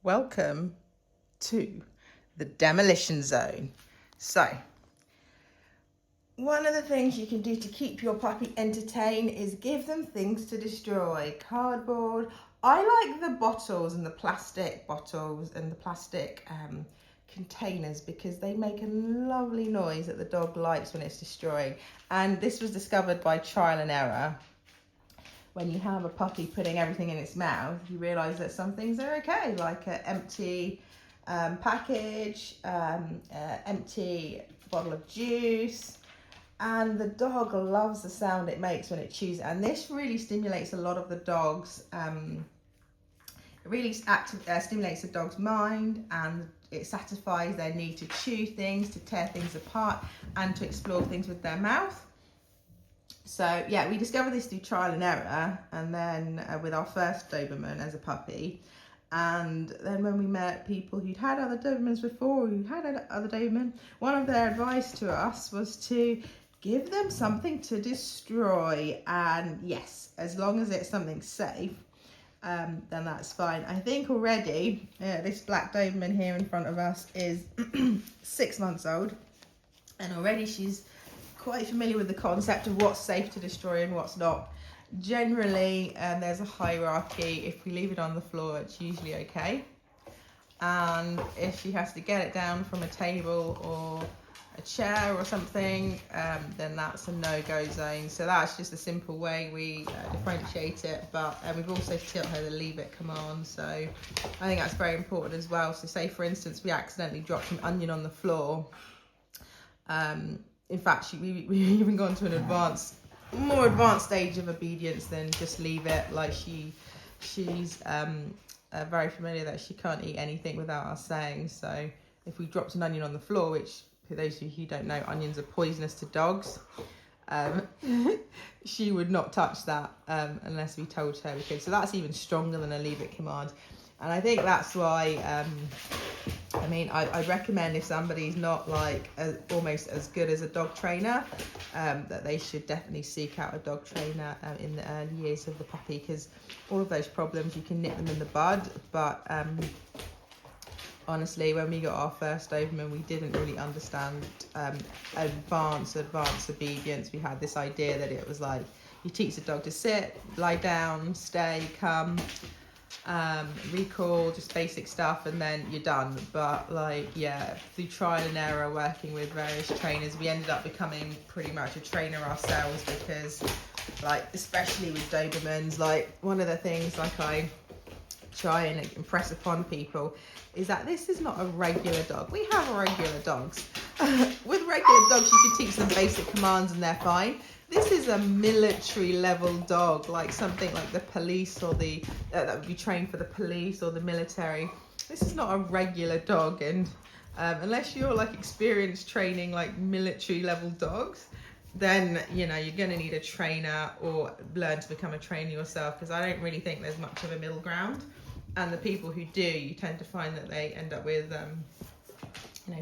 Welcome to the demolition zone. So, one of the things you can do to keep your puppy entertained is give them things to destroy. Cardboard. I like the bottles and the plastic bottles and the plastic containers because they make a lovely noise that the dog likes when it's destroying. And this was discovered by trial and error. When you have a puppy putting everything in its mouth, you realise that some things are okay, like an empty package, empty bottle of juice, and the dog loves the sound it makes when it chews. And this really stimulates a lot of the dogs. It really stimulates the dog's mind, and it satisfies their need to chew things, to tear things apart, and to explore things with their mouth. So yeah, we discovered this through trial and error, and then with our first Doberman as a puppy. And then when we met people who'd had other Dobermans before, who'd had other Doberman, one of their advice to us was to give them something to destroy. And yes, as long as it's something safe, then that's fine. I think already this black Doberman here in front of us is 6 months old, and already she's quite familiar with the concept of what's safe to destroy and what's not. Generally, there's a hierarchy. If we leave it on the floor, it's usually okay. And if she has to get it down from a table or a chair or something, then that's a no-go zone. So that's just a simple way we differentiate it. But we've also taught her the leave it command. So I think that's very important as well. So say, for instance, we accidentally dropped an onion on the floor. In fact, we've even gone to an more advanced stage of obedience than just leave it. Like she's very familiar that she can't eat anything without us saying. So if we dropped an onion on the floor, which for those of you who don't know, onions are poisonous to dogs, she would not touch that unless we told her we could. So that's even stronger than a leave it command. And I think that's why, I recommend if somebody's not almost as good as a dog trainer, that they should definitely seek out a dog trainer in the early years of the puppy, because all of those problems, you can nip them in the bud. But honestly, when we got our first Doberman, we didn't really understand advanced obedience. We had this idea that it was like, you teach the dog to sit, lie down, stay, come, recall, just basic stuff, and then you're done. But through trial and error, working with various trainers, we ended up becoming pretty much a trainer ourselves, because especially with Dobermans, one of the things I try and impress upon people is that this is not a regular dog. We have regular dogs. With regular dogs, you can teach them basic commands and they're fine. This is a military level dog, like something like the police or that would be trained for the police or the military. This is not a regular dog, and unless you're experienced training military level dogs, then you're going to need a trainer or learn to become a trainer yourself, because I don't really think there's much of a middle ground. And the people who do, you tend to find that they end up with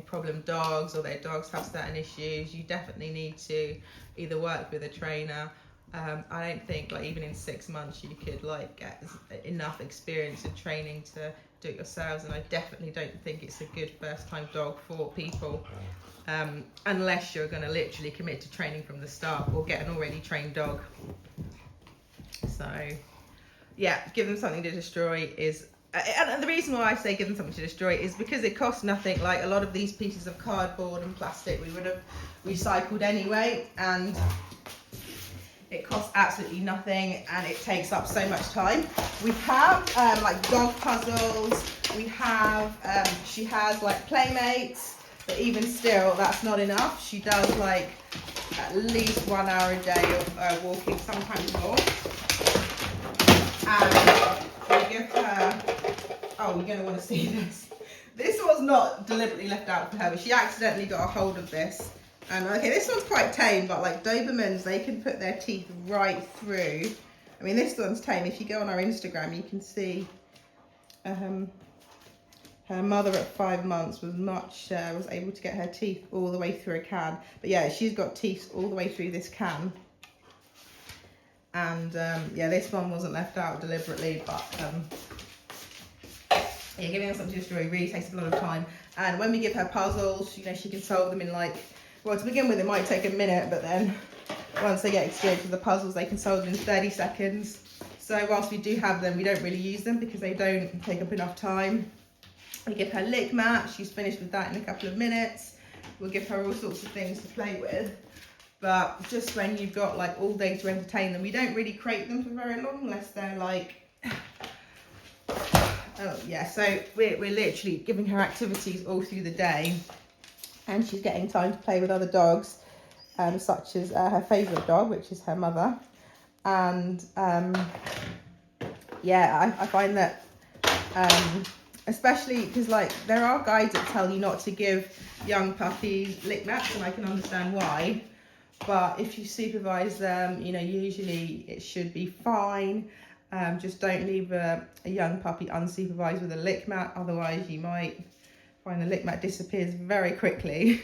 problem dogs, or their dogs have certain issues. You definitely need to either work with a trainer. I don't think even in 6 months you could get enough experience and training to do it yourselves. And I definitely don't think it's a good first time dog for people, unless you're going to literally commit to training from the start or get an already trained dog. So yeah, give them something to destroy is, and the reason why I say give them something to destroy is because it costs nothing. A lot of these pieces of cardboard and plastic we would have recycled anyway, and it costs absolutely nothing, and it takes up so much time. We have dog puzzles. We have she has playmates, but even still, that's not enough. She does at least 1 hour a day of walking, sometimes more. And we give her, you're going to want to see this. This was not deliberately left out for her, but she accidentally got a hold of this. And okay, this one's quite tame, but Dobermans, they can put their teeth right through. I mean, this one's tame. If you go on our Instagram, you can see her mother at 5 months was able to get her teeth all the way through a can. But yeah, she's got teeth all the way through this can. And this one wasn't left out deliberately, but Yeah, giving her something to destroy really takes a lot of time. And when we give her puzzles, you know, she can solve them in like, well, to begin with, it might take a minute, but then once they get experienced with the puzzles, they can solve them in 30 seconds. So whilst we do have them, we don't really use them because they don't take up enough time. We give her lick mat. She's finished with that in a couple of minutes. We'll give her all sorts of things to play with. But just when you've got like all day to entertain them, we don't really crate them for very long unless they're like, oh yeah, so we're literally giving her activities all through the day, and she's getting time to play with other dogs, such as her favourite dog, which is her mother. And yeah, I find that especially because like there are guides that tell you not to give young puppies lick mats, and I can understand why, but if you supervise them, you know, usually it should be fine. Just don't leave a young puppy unsupervised with a lick mat, otherwise you might find the lick mat disappears very quickly.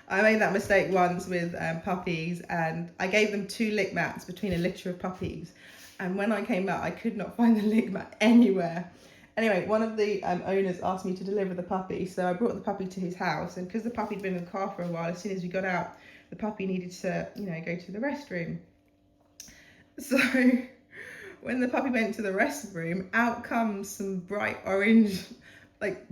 I made that mistake once with puppies, and I gave them 2 lick mats between a litter of puppies, and when I came out I could not find the lick mat anywhere. Anyway, one of the owners asked me to deliver the puppy, so I brought the puppy to his house, and because the puppy had been in the car for a while, as soon as we got out, the puppy needed to, you know, go to the restroom. So when the puppy went to the restroom, out comes some bright orange, like,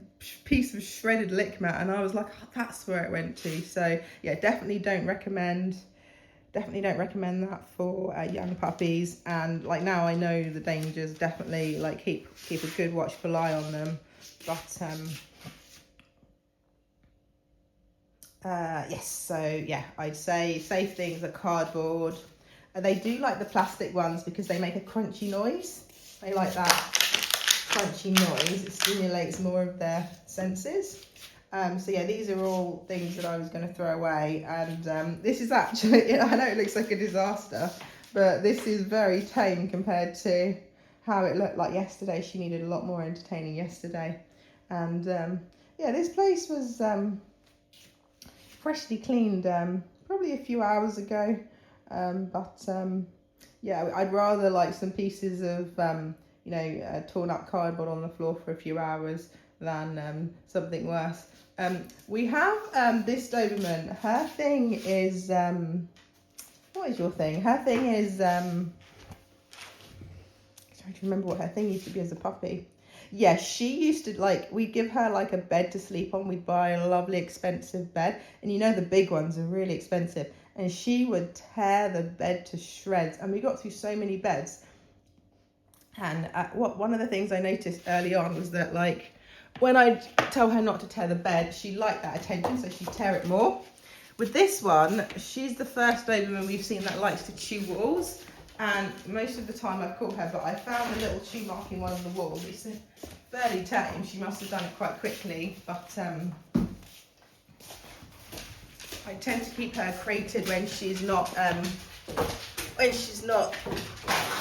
piece of shredded lick mat, and I was like, oh, that's where it went to. So yeah, definitely don't recommend that for young puppies. And like now I know the dangers. Definitely like keep a good watchful eye on them. But yes, so yeah, I'd say safe things are cardboard. They do like the plastic ones because they make a crunchy noise. They like that crunchy noise. It stimulates more of their senses. So yeah, these are all things that I was going to throw away. And this is actually, I know it looks like a disaster, but this is very tame compared to how it looked like yesterday. She needed a lot more entertaining yesterday. And yeah, this place was freshly cleaned probably a few hours ago. Yeah, I'd rather like some pieces of you know, torn up cardboard on the floor for a few hours than something worse. We have this Doberman. Her thing is what is your thing? Her thing is I'm trying to remember what her thing used to be as a puppy. Yeah, she used to, like, we'd give her like a bed to sleep on. We'd buy a lovely expensive bed, and you know the big ones are really expensive, and she would tear the bed to shreds, and we got through so many beds. And one of the things I noticed early on was that, like, when I'd tell her not to tear the bed, she liked that attention, so she'd tear it more. With this one, she's the first Doberman we've seen that likes to chew walls, and most of the time I've caught her, but I found a little chew mark in one of the walls. It's fairly tame. She must have done it quite quickly, but I tend to keep her crated when she's not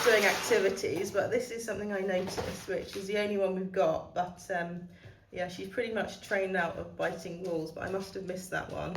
doing activities. But this is something I noticed, which is the only one we've got. But yeah, she's pretty much trained out of biting walls, but I must have missed that one.